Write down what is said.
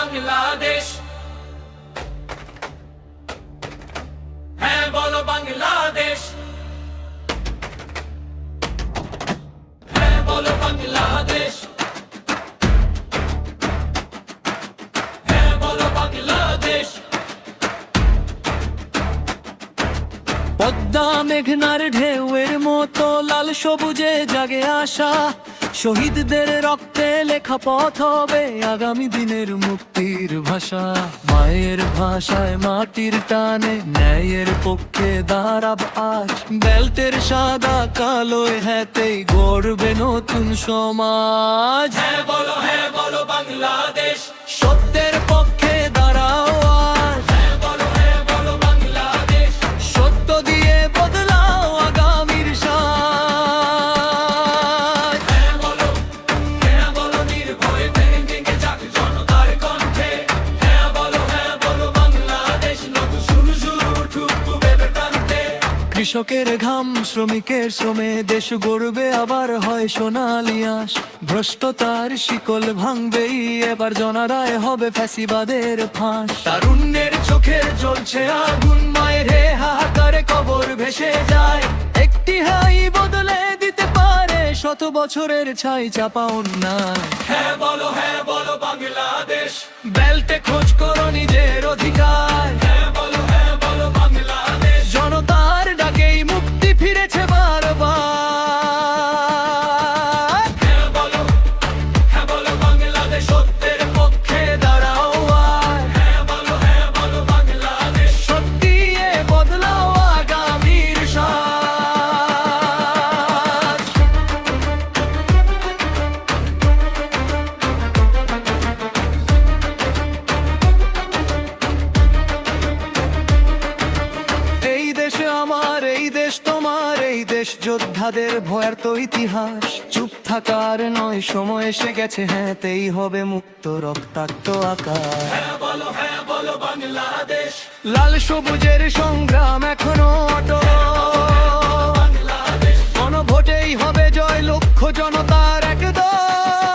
বাংলাদেশ, হ্যাঁ বলো বাংলাদেশ, হ্যাঁ বলো বাংলাদেশ, হ্যাঁ বলো বাংলাদেশ। পদ্মা মেঘনার ঢেউয়ের মতো লাল সবুজে জাগে আশা, শহীদদের রক্তে লেখা পথ হবে আগামী দিনের মুক্তির ভাষা। মায়ের ভাষায় মাটির টানে ন্যায়ের পক্ষে দাঁড়াব আজ, বেল্টের সাদা কালোয় হাতেই গড়বে নতুন সমাজ। হ্যাঁ বলো বাংলাদেশ, সত্যের পক্ষে দাঁড়াও আজ, হ্যাঁ বলো বাংলাদেশ, সত্য দিয়ে বদলাও আগামীর সাজ। হ্যাঁ বলো নির্ভয়ে ভেঙে যাক জনতার কণ্ঠে। হ্যাঁ বলো বাংলাদেশ, নতুন শুরু উঠুক বুকের প্রান্তে। কৃষকের ঘাম শ্রমিকের শ্রমে দেশ গড়বে আবার হয় সোনালি আঁশ। ভ্রষ্টতার শিকল ভাঙবেই এবার, জনারায় হবে ফ্যাসিবাদের ফাঁস। তারুণ্যের চোখের জ্বলছে আগুন, মায়ের হাহাকারে কবর ভেসে যায়। একটি হাই বদলে দিতে পারে শত বছরের ছাই চাপা অন্যায়। হ্যাঁ বলো বাংলাদেশ, বেল্টে খোঁজ করো নিজের অধিকার, হ্যাঁ বলো বাংলাদেশ, জনতার ডাকেই মুক্তি ফিরেছে বারবার। হ্যাঁ বলো বাংলাদেশ, সত্যের পক্ষে দাঁড়াও আজ, হ্যাঁ বলো বাংলাদেশ। সত্যি এ বদলাও আগামীর সাজ। এই দেশ আমার, এই দেশ তোমার, এই দেশ যোদ্ধাদের ভয়ার তো ইতিহাস। চুপ থাকার নয়, সময় এসে গেছে, হ্যাঁ তেই হবে মুক্ত রক্তাক্ত আকাশ। হ্যাঁ বলো বাংলাদেশ, লাল সবুজের সংগ্রাম এখনো অটল, বাংলাদেশ, গণভোটেই হবে জয়, লক্ষ জনতার একদল।